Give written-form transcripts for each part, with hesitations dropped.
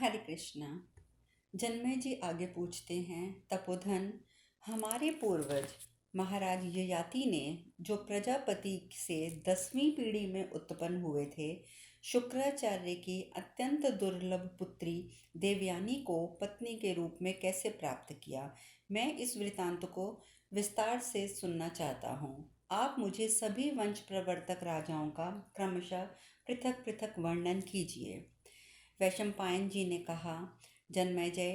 हरे कृष्णा। जन्मेजय जी आगे पूछते हैं, तपोधन, हमारे पूर्वज महाराज ययाति ने जो प्रजापति से 10वीं पीढ़ी में उत्पन्न हुए थे, शुक्राचार्य की अत्यंत दुर्लभ पुत्री देवयानी को पत्नी के रूप में कैसे प्राप्त किया, मैं इस वृतांत को विस्तार से सुनना चाहता हूँ। आप मुझे सभी वंश प्रवर्तक राजाओं का क्रमशः पृथक पृथक वर्णन कीजिए। वैशंपायन जी ने कहा, जन्मेजय,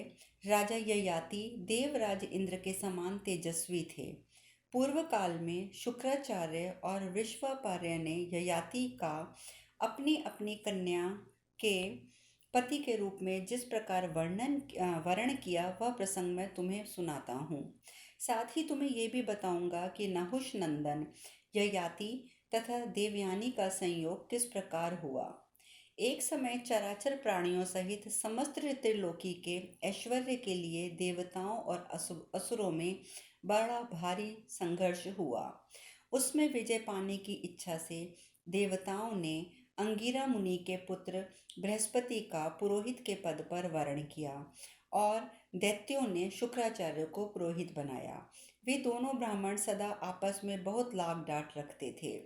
राजा ययाति देवराज इंद्र के समान तेजस्वी थे। पूर्व काल में शुक्राचार्य और विश्वापार्य ने ययाति का अपनी अपनी कन्या के पति के रूप में जिस प्रकार वर्ण किया, वह प्रसंग मैं तुम्हें सुनाता हूँ। साथ ही तुम्हें ये भी बताऊंगा कि नहुष नंदन ययाति तथा देवयानी का संयोग किस प्रकार हुआ। एक समय चराचर प्राणियों सहित समस्त त्रिलोकी के ऐश्वर्य के लिए देवताओं और असुरों में बड़ा भारी संघर्ष हुआ। उसमें विजय पाने की इच्छा से देवताओं ने अंगिरा मुनि के पुत्र बृहस्पति का पुरोहित के पद पर वर्ण किया और दैत्यों ने शुक्राचार्य को पुरोहित बनाया। वे दोनों ब्राह्मण सदा आपस में बहुत लाग डांट रखते थे।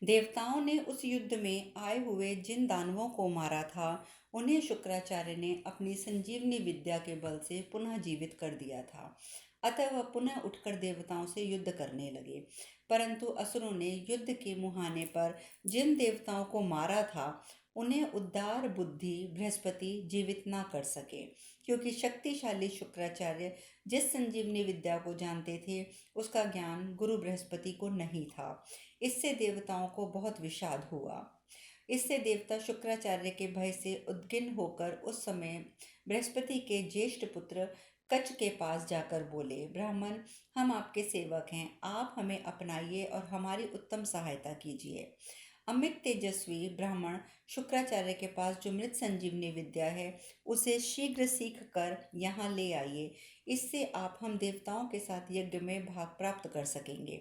देवताओं ने उस युद्ध में आए हुए जिन दानवों को मारा था, उन्हें शुक्राचार्य ने अपनी संजीवनी विद्या के बल से पुनः जीवित कर दिया था। अतः वह पुनः उठकर देवताओं से युद्ध करने लगे। परंतु असुरों ने युद्ध के मुहाने पर जिन देवताओं को मारा था, उन्हें उदार बुद्धि बृहस्पति जीवित ना कर सके, क्योंकि शक्तिशाली शुक्राचार्य जिस संजीवनी विद्या को जानते थे, उसका ज्ञान गुरु बृहस्पति को नहीं था। इससे देवताओं को बहुत विषाद हुआ। इससे देवता शुक्राचार्य के भय से उद्विग्न होकर उस समय बृहस्पति के ज्येष्ठ पुत्र कच्छ के पास जाकर बोले, ब्राह्मण, हम आपके सेवक हैं, आप हमें अपनाइए और हमारी उत्तम सहायता कीजिए। अमित तेजस्वी ब्राह्मण शुक्राचार्य के पास जो मृत संजीवनी विद्या है, उसे शीघ्र सीख कर यहाँ ले आइए। इससे आप हम देवताओं के साथ यज्ञ में भाग प्राप्त कर सकेंगे।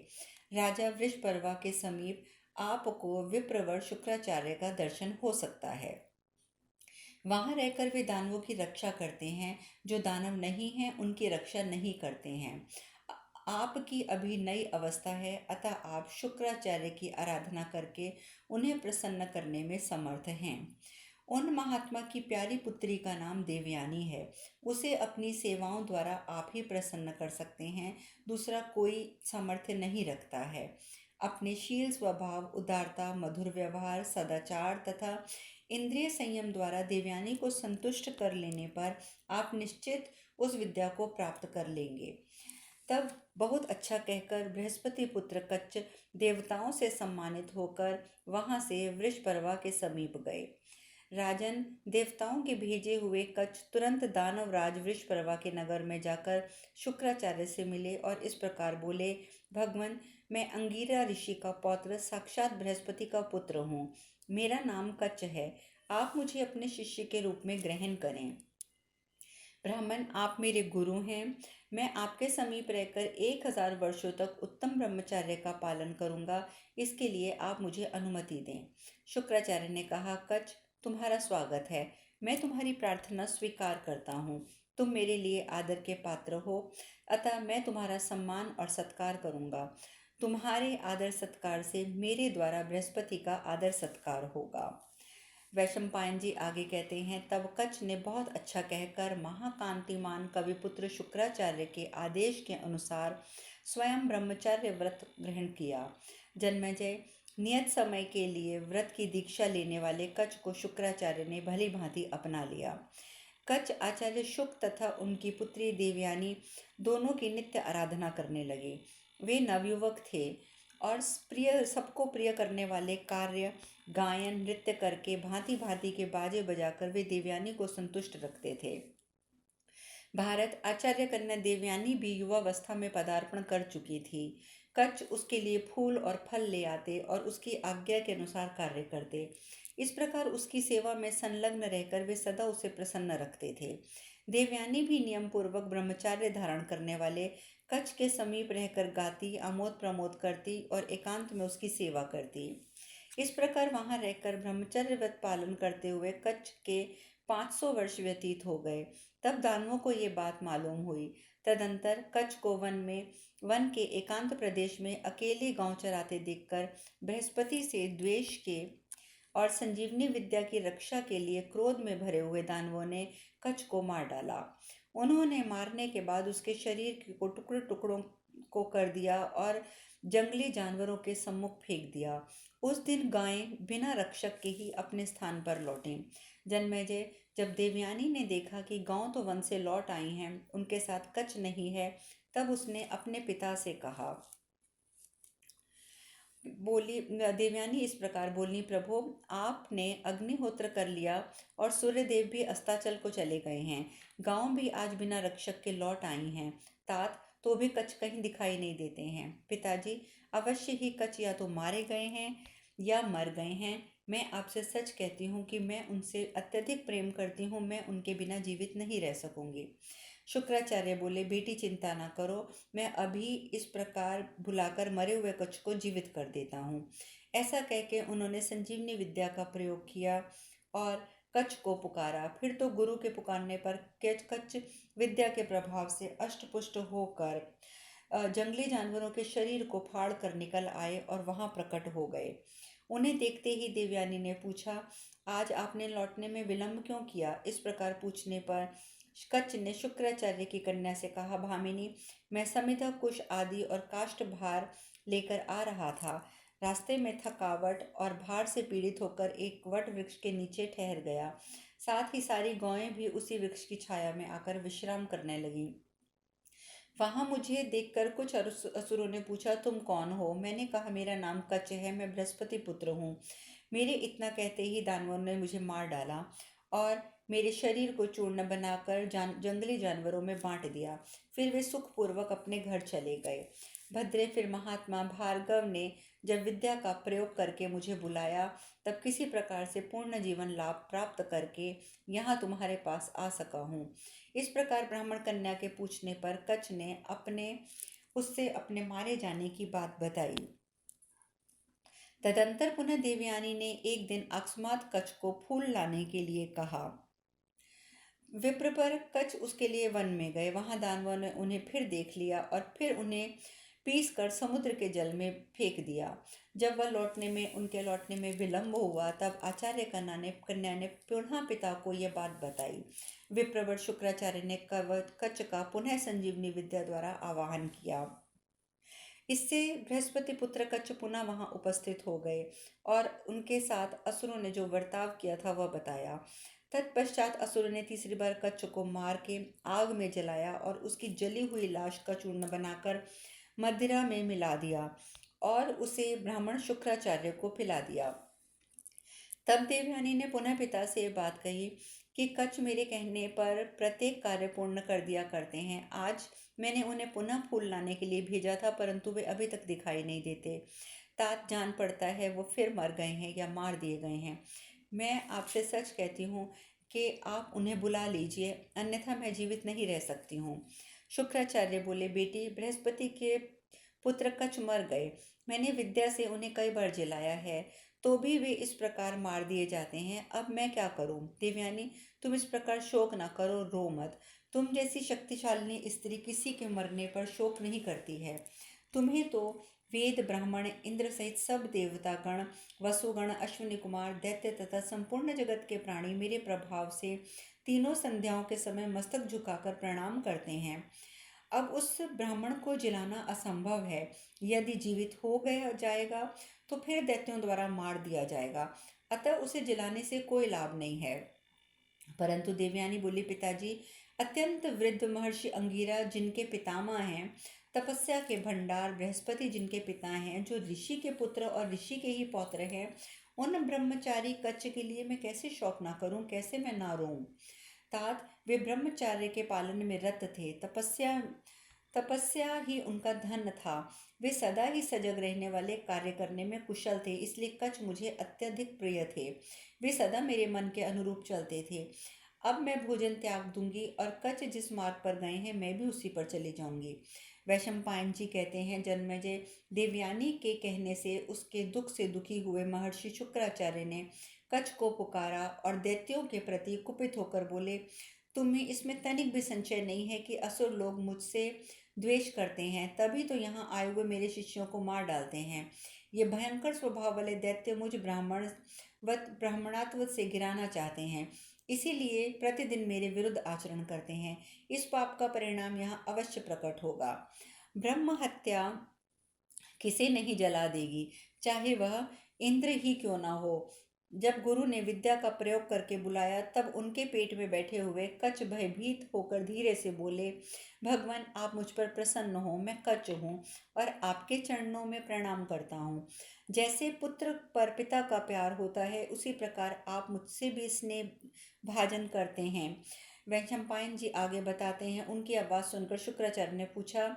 राजा वृषपर्वा के समीप आपको विप्रवर शुक्राचार्य का दर्शन हो सकता है। वहां रहकर वे दानवों की रक्षा करते हैं, जो दानव नहीं हैं उनकी रक्षा नहीं करते हैं। आपकी अभी नई अवस्था है, अतः आप शुक्राचार्य की आराधना करके उन्हें प्रसन्न करने में समर्थ हैं। उन महात्मा की प्यारी पुत्री का नाम देवयानी है। उसे अपनी सेवाओं द्वारा आप ही प्रसन्न कर सकते हैं, दूसरा कोई सामर्थ्य नहीं रखता है। अपने शील स्वभाव, उदारता, मधुर व्यवहार, सदाचार तथा इंद्रिय संयम द्वारा देवयानी को संतुष्ट कर लेने पर आप निश्चित उस विद्या को प्राप्त कर लेंगे। तब बहुत अच्छा कहकर बृहस्पति पुत्र कच्छ देवताओं से सम्मानित होकर वहां से वृषपर्वा के समीप गए। राजन, देवताओं के भेजे हुए कच्छ तुरंत दानवराज वृषपर्वा के नगर में जाकर शुक्राचार्य से मिले और इस प्रकार बोले, भगवान, मैं अंगिरा ऋषि का पौत्र साक्षात बृहस्पति का पुत्र हूँ। मेरा नाम कच्छ है। आप मुझे अपने शिष्य के रूप में ग्रहण करें। ब्राह्मण, आप मेरे गुरु हैं। मैं आपके समीप रहकर 1000 वर्षों तक उत्तम ब्रह्मचर्य का पालन करूंगा। इसके लिए आप मुझे अनुमति दें। शुक्राचार्य ने कहा, कच्छ, तुम्हारा स्वागत है। मैं तुम्हारी प्रार्थना स्वीकार करता हूँ। तुम मेरे लिए आदर के पात्र हो, अतः मैं तुम्हारा सम्मान और सत्कार करूंगा। तुम्हारे आदर सत्कार से मेरे द्वारा बृहस्पति का आदर सत्कार होगा। वैशंपायन जी आगे कहते हैं, तब कच्छ ने बहुत अच्छा कहकर महाकांतिमान कविपुत्र शुक्राचार्य के आदेश के अनुसार स्वयं ब्रह्मचर्य व्रत ग्रहण किया। जन्मेजय, नियत समय के लिए व्रत की दीक्षा लेने वाले कच्छ को शुक्राचार्य ने भली भांति अपना लिया। कच्छ आचार्य शुक तथा उनकी पुत्री देवयानी दोनों की नित्य आराधना करने लगे। वे नवयुवक थे और सबको प्रिय करने वाले कार्य, गायन, नृत्य करके भांति भांति के बाजे बजाकर वे देवयानी को संतुष्ट रखते थे। भारत आचार्य कन्या देवयानी भी युवावस्था में पदार्पण कर चुकी थी। कच्छ उसके लिए फूल और फल ले आते और उसकी आज्ञा के अनुसार कार्य करते। इस प्रकार उसकी सेवा में संलग्न रहकर वे सदा उसे प्रसन्न रखते थे। देवयानी भी नियम पूर्वक ब्रह्मचार्य धारण करने वाले कच्छ के समीप रहकर गाती, आमोद प्रमोद करती और एकांत में उसकी सेवा करती। इस प्रकार वहां रहकर ब्रह्मचर्य व्रत पालन करते हुए कच्छ के 500 वर्ष व्यतीत हो गए। तब दानवों को ये बात मालूम हुई। तदंतर कच्छ को वन के एकांत प्रदेश में अकेले गांव चराते देखकर बृहस्पति से द्वेष के और संजीवनी विद्या की रक्षा के लिए क्रोध में भरे हुए दानवों ने कच्छ को मार डाला। उन्होंने मारने के बाद उसके शरीर को टुकड़ों टुकड़ों को कर दिया और जंगली जानवरों के सम्मुख फेंक दिया। उस दिन गायें बिना रक्षक के ही अपने स्थान पर लौटीं। जन्मेजय, जब देवयानी ने देखा कि गांव तो वन से लौट आई हैं, उनके साथ कच्छ नहीं है, तब उसने अपने पिता से कहा। बोली देवयानी इस प्रकार बोली, प्रभु, आपने अग्निहोत्र कर लिया और सूर्यदेव भी अस्ताचल को चले गए हैं। गांव भी आज बिना रक्षक के लौट आई हैं। तात, तो भी कच्छ कहीं दिखाई नहीं देते हैं। पिताजी, अवश्य ही कच्छ या तो मारे गए हैं या मर गए हैं। मैं आपसे सच कहती हूँ कि मैं उनसे अत्यधिक प्रेम करती हूँ। मैं उनके बिना जीवित नहीं रह सकूंगी। शुक्राचार्य बोले, बेटी चिंता ना करो, मैं अभी इस प्रकार बुलाकर मरे हुए कच्छ को जीवित कर देता हूँ। ऐसा कह के उन्होंने संजीवनी विद्या का प्रयोग किया और कच्छ को पुकारा। फिर तो गुरु के पुकारने पर कच्छ विद्या के प्रभाव से अष्टपुष्ट होकर जंगली जानवरों के शरीर को फाड़ कर निकल आए और वहां प्रकट हो गए। उन्हें देखते ही देवयानी ने पूछा, आज आपने लौटने में विलंब क्यों किया? इस प्रकार पूछने पर कच्छ ने शुक्राचार्य की कन्या से कहा, भामिनी, मैं समिधा कुश आदि और काष्ठ भार लेकर आ रहा था। रास्ते में थकावट और भार से पीड़ित होकर एक वट वृक्ष के नीचे ठहर गया। साथ ही सारी गौएं भी उसी वृक्ष की छाया में आकर विश्राम करने लगी। वहां मुझे देखकर कुछ असुरों ने पूछा, तुम कौन हो? मैंने कहा, मेरा नाम कच्छ है, मैं बृहस्पति पुत्र हूँ। मेरे इतना कहते ही दानवों ने मुझे मार डाला और मेरे शरीर को चूर्ण बनाकर जंगली जानवरों में बांट दिया। फिर वे सुखपूर्वक अपने घर चले गए। भद्रे, फिर महात्मा भार्गव ने जब विद्या का प्रयोग करके मुझे बुलाया, तब किसी प्रकार से पूर्ण जीवन लाभ प्राप्त करके यहाँ तुम्हारे पास आ सका हूँ। इस प्रकार ब्राह्मण कन्या के पूछने पर कच्छ ने उससे अपने मारे जाने की बात बताई। तदंतर पुनः देवयानी ने एक दिन अकस्मात कच्छ को फूल लाने के लिए कहा। विप्र पर कच्छ उसके लिए वन में गए। वहां दानवों ने उन्हें फिर देख लिया और फिर उन्हें पीस कर समुद्र के जल में फेंक दिया। जब वह उनके लौटने में विलंब हुआ, तब आचार्य कन्या ने पुनः पिता को यह बात बताई। विप्रवर शुक्राचार्य ने कच्छ का पुनः संजीवनी विद्या द्वारा आवाहन किया। इससे बृहस्पति पुत्र कच्छ पुनः वहां उपस्थित हो गए और उनके साथ असुरों ने जो बर्ताव किया था वह बताया। तत्पश्चात असुरों ने तीसरी बार कच्छ को मार के आग में जलाया और उसकी जली हुई लाश का चूर्ण बनाकर मदिरा में मिला दिया और उसे ब्राह्मण शुक्राचार्य को पिला दिया। तब देवयानी ने पुनः पिता से बात कही कि कच्छ मेरे कहने पर प्रत्येक कार्य पूर्ण कर दिया करते हैं। आज मैंने उन्हें पुनः फूल लाने के लिए भेजा था, परंतु वे अभी तक दिखाई नहीं देते। तात, जान पड़ता है वो फिर मर गए हैं या मार दिए गए हैं। मैं आपसे सच कहती हूँ कि आप उन्हें बुला लीजिए, अन्यथा मैं जीवित नहीं रह सकती हूँ। शुक्राचार्य बोले, बेटी, बृहस्पति के पुत्र कच्छ मर गए। मैंने विद्या से उन्हें कई बार जिलाया है, तो भी वे इस प्रकार मार दिए जाते हैं। अब मैं क्या करूं? देवयानी, तुम इस प्रकार शोक न करो, रो मत। तुम जैसी शक्तिशालिनी स्त्री किसी के मरने पर शोक नहीं करती है। तुम्हें तो वेद, ब्राह्मण, इंद्र सहित सब देवतागण, वसुगण, अश्विनी कुमार, दैत्य तथा संपूर्ण जगत के प्राणी मेरे प्रभाव से तीनों संध्याओं के समय मस्तक झुकाकर प्रणाम करते हैं। अब उस ब्राह्मण को जिलाना असंभव है। यदि जीवित हो गया जाएगा तो फिर दैत्यों द्वारा मार दिया जाएगा, अतः उसे जिलाने से कोई लाभ नहीं है। परंतु देवयानी बोली, पिताजी, अत्यंत वृद्ध महर्षि अंगिरा जिनके पितामह हैं, तपस्या के भंडार बृहस्पति जिनके पिता हैं, जो ऋषि के पुत्र और ऋषि के ही पौत्र हैं, उन ब्रह्मचारी कच्छ के लिए मैं कैसे शोक ना करूं, कैसे मैं ना रोऊं? तात, वे ब्रह्मचार्य के पालन में रत थे। तपस्या ही उनका धन था। वे सदा ही सजग रहने वाले, कार्य करने में कुशल थे, इसलिए कच्छ मुझे अत्यधिक प्रिय थे। वे सदा मेरे मन के अनुरूप चलते थे। अब मैं भोजन त्याग दूंगी और कच्छ जिस मार्ग पर गए हैं मैं भी उसी पर चली जाऊंगी। वैशंपायन जी कहते हैं, जन्मेजय, देवयानी के कहने से उसके दुख से दुखी हुए महर्षि शुक्राचार्य ने कच्छ को पुकारा और दैत्यों के प्रति कुपित होकर बोले, तुम्हें इसमें तनिक भी संशय नहीं है कि असुर लोग मुझसे द्वेष करते हैं, तभी तो यहाँ आए हुए मेरे शिष्यों को मार डालते हैं। ये भयंकर स्वभाव वाले दैत्य मुझ ब्राह्मणात्व से गिराना चाहते हैं, इसीलिए प्रतिदिन मेरे विरुद्ध आचरण करते हैं। इस पाप का परिणाम यहाँ अवश्य प्रकट होगा। ब्रह्म हत्या किसे नहीं जला देगी, चाहे वह इंद्र ही क्यों ना हो। जब गुरु ने विद्या का प्रयोग करके बुलाया, तब उनके पेट में बैठे हुए कच्छ भयभीत होकर धीरे से बोले, भगवान आप मुझ पर प्रसन्न हो, मैं कच्छ हूँ और आपके चरणों में प्रणाम करता हूँ। जैसे पुत्र पर पिता का प्यार होता है, उसी प्रकार आप मुझसे भी स्नेह भाजन करते हैं। वैशंपायन जी आगे बताते हैं, उनकी आवाज़ सुनकर शुक्राचार्य ने पूछा,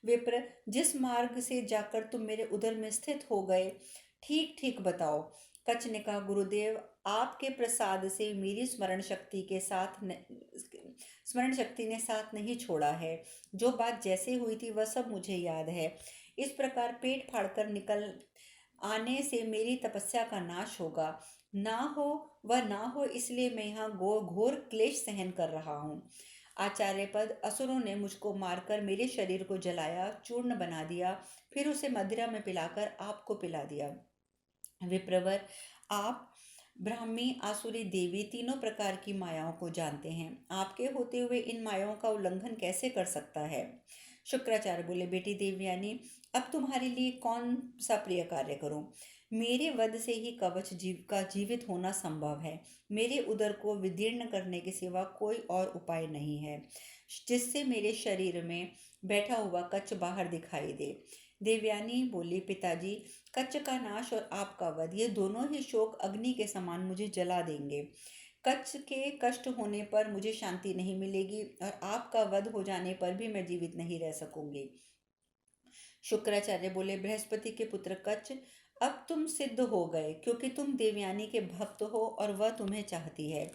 विप्र, जिस मार्ग से जाकर तुम मेरे उदर में स्थित हो गए, ठीक ठीक बताओ। कच्छ ने कहा, गुरुदेव, आपके प्रसाद से मेरी स्मरण शक्ति ने साथ नहीं छोड़ा है। जो बात जैसे हुई थी वह सब मुझे याद है। इस प्रकार पेट फाड़कर निकल आने से मेरी तपस्या का नाश होगा। ना हो वह ना हो, इसलिए मैं यहाँ घोर क्लेश सहन कर रहा हूँ। आचार्य पद, असुरों ने मुझको मारकर मेरे शरीर को जलाया, चूर्ण बना दिया, फिर उसे मदिरा में पिलाकर आपको पिला दिया। विप्रवर, आप ब्राह्मी, आसुरी, देवी तीनों प्रकार की मायाओं को जानते हैं। आपके होते हुए इन मायाओं का उल्लंघन कैसे कर सकता है? शुक्राचार्य बोले, बेटी देवयानी, अब तुम्हारे लिए कौन सा प्रिय कार्य करूं? मेरे वध से ही कवच का जीवित होना संभव है। मेरे उदर को विदीर्ण करने के सिवा कोई और उपाय नहीं है, जिससे मेरे शरीर में बैठा हुआ कच्छ बाहर दिखाई दे। देवयानी बोली, पिताजी, कच्छ का नाश और आपका वध, ये दोनों ही शोक अग्नि के समान मुझे जला देंगे। कच्छ के कष्ट होने पर मुझे शांति नहीं मिलेगी और आपका वध हो जाने पर भी मैं जीवित नहीं रह सकूंगी। शुक्राचार्य बोले, बृहस्पति के पुत्र कच्छ, अब तुम सिद्ध हो गए, क्योंकि तुम देवयानी के भक्त हो और वह तुम्हें चाहती है।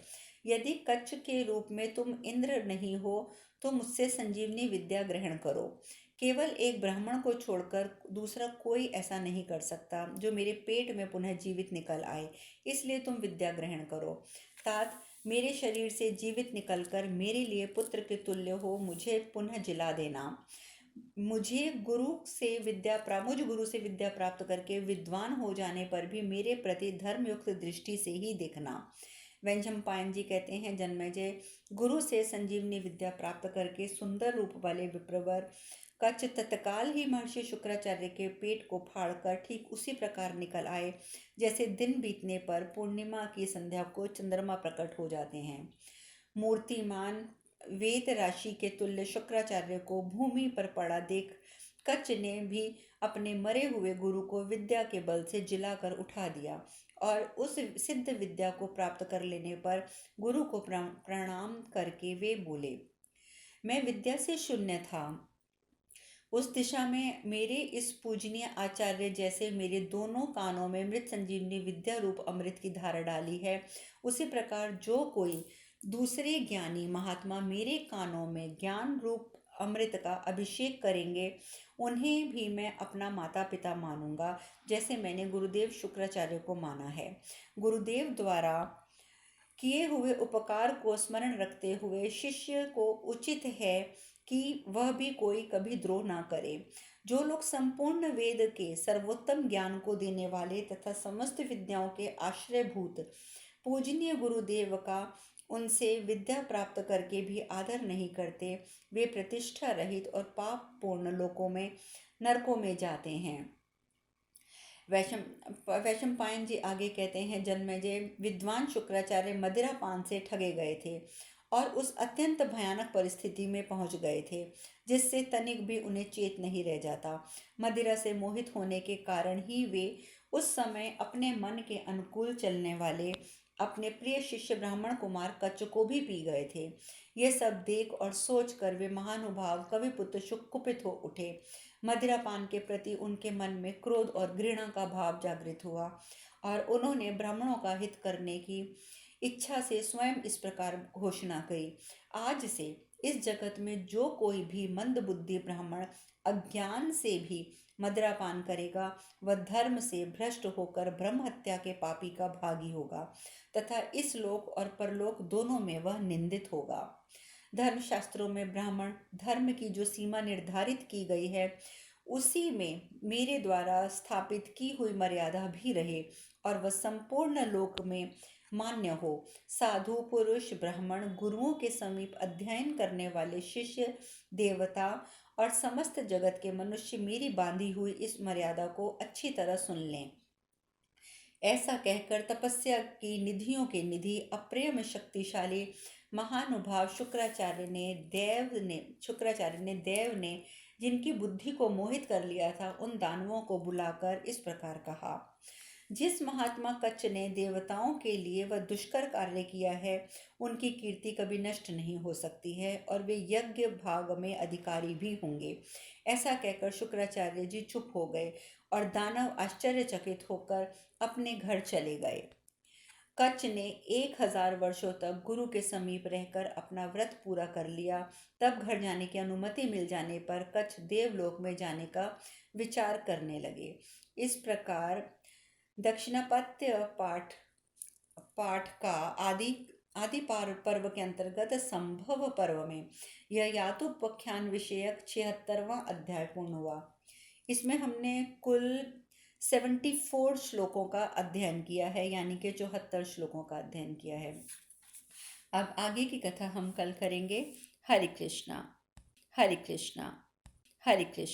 यदि कच्छ के रूप में तुम इंद्र नहीं हो, तो मुझसे संजीवनी विद्या ग्रहण करो। केवल एक ब्राह्मण को छोड़कर दूसरा कोई ऐसा नहीं कर सकता जो मेरे पेट में पुनः जीवित निकल आए, इसलिए तुम विद्या ग्रहण करो। तात, मेरे शरीर से जीवित निकलकर मेरे लिए पुत्र के तुल्य हो, मुझे पुनः जिला देना। मुझ गुरु से विद्या प्राप्त करके विद्वान हो जाने पर भी मेरे प्रति धर्मयुक्त दृष्टि से ही देखना। वैशंपायन जी कहते हैं, जन्मेजय, गुरु से संजीवनी विद्या प्राप्त करके सुंदर रूप वाले विप्रवर कच्छ तत्काल ही महर्षि शुक्राचार्य के पेट को फाड़कर ठीक उसी प्रकार निकल आए, जैसे दिन बीतने पर पूर्णिमा की संध्या को चंद्रमा प्रकट हो जाते हैं। मूर्तिमान वेद राशि के तुल्य शुक्राचार्य को भूमि पर पड़ा देख कच्छ ने भी अपने मरे हुए गुरु को विद्या के बल से जिलाकर उठा दिया और उस सिद्ध विद्या को प्राप्त कर लेने पर गुरु को प्रणाम करके वे बोले, मैं विद्या से शून्य था। उस दिशा में मेरे इस पूजनीय आचार्य जैसे मेरे दोनों कानों में मृत संजीवनी विद्या रूप अमृत की धारा डाली है, उसी प्रकार जो कोई दूसरे ज्ञानी महात्मा मेरे कानों में ज्ञान रूप अमृत का अभिषेक करेंगे, उन्हें भी मैं अपना माता पिता मानूंगा, जैसे मैंने गुरुदेव शुक्राचार्य को माना है। गुरुदेव द्वारा किए हुए उपकार को स्मरण रखते हुए शिष्य को उचित है कि वह भी कोई कभी द्रोह ना करे। जो लोग संपूर्ण वेद के सर्वोत्तम ज्ञान को देने वाले तथा समस्त विद्याओं के आश्रयभूत पूजनीय गुरुदेव का उनसे विद्या प्राप्त करके भी आदर नहीं करते, वे प्रतिष्ठा रहित और पाप पूर्ण लोकों में, नरकों में जाते हैं। वैशंपायन जी आगे कहते हैं, जन्मेजय, विद्वान शुक्राचार्य मदिरा पान से ठगे गए थे और उस अत्यंत भयानक परिस्थिति में पहुंच गए थे जिससे तनिक भी उन्हें चेत नहीं रह जाता। मदिरा से मोहित होने के कारण ही वे उस समय अपने मन के अनुकूल चलने वाले अपने प्रिय शिष्य ब्राह्मण कुमार कच्छ को भी पी गए थे। ये सब देख और सोच कर वे महानुभाव कविपुत्र शुक कुपित हो उठे। मदिरा पान के प्रति उनके मन में क्रोध और घृणा का भाव जागृत हुआ और उन्होंने ब्राह्मणों का हित करने की इच्छा से स्वयं इस प्रकार घोषणा करी, आज से इस जगत में जो कोई भी मंद बुद्धि ब्राह्मण अज्ञान से भी मदिरा पान करेगा वह धर्म से भ्रष्ट होकर ब्रह्म हत्या के पापी का भागी होगा तथा इस लोक और परलोक दोनों में वह निंदित होगा। धर्मशास्त्रों में ब्राह्मण धर्म की जो सीमा निर्धारित की गई है उसी में मेरे द्वारा स्थापित की हुई मर्यादा भी रहे और वह संपूर्ण लोक में मान्य हो। साधु पुरुष ब्राह्मण गुरुओं के समीप अध्ययन करने वाले शिष्य देवता और समस्त जगत के मनुष्य मेरी बांधी हुई इस मर्यादा को अच्छी तरह सुन लें। ऐसा कहकर तपस्या की निधियों के निधि अप्रेम शक्तिशाली महानुभाव शुक्राचार्य ने देव ने जिनकी बुद्धि को मोहित कर लिया था उन दानवों को बुलाकर इस प्रकार कहा। जिस महात्मा कच्छ ने देवताओं के लिए वह दुष्कर कार्य किया है उनकी कीर्ति कभी नष्ट नहीं हो सकती है और वे यज्ञ भाग में अधिकारी भी होंगे। ऐसा कहकर शुक्राचार्य जी चुप हो गए और दानव आश्चर्यचकित होकर अपने घर चले गए। कच्छ ने 1000 वर्षों तक गुरु के समीप रहकर अपना व्रत पूरा कर लिया। तब घर जाने की अनुमति मिल जाने पर कच्छ देवलोक में जाने का विचार करने लगे। इस प्रकार दक्षिणापत्य पाठ का आदि पर्व के अंतर्गत संभव पर्व में यह यातोपाख्यान विषयक 76वां अध्याय पूर्ण हुआ। इसमें हमने कुल 74 श्लोकों का अध्ययन किया है, यानी कि 74 श्लोकों का अध्ययन किया है। अब आगे की कथा हम कल करेंगे। हरे कृष्णा हरे कृष्णा हरे कृष्णा।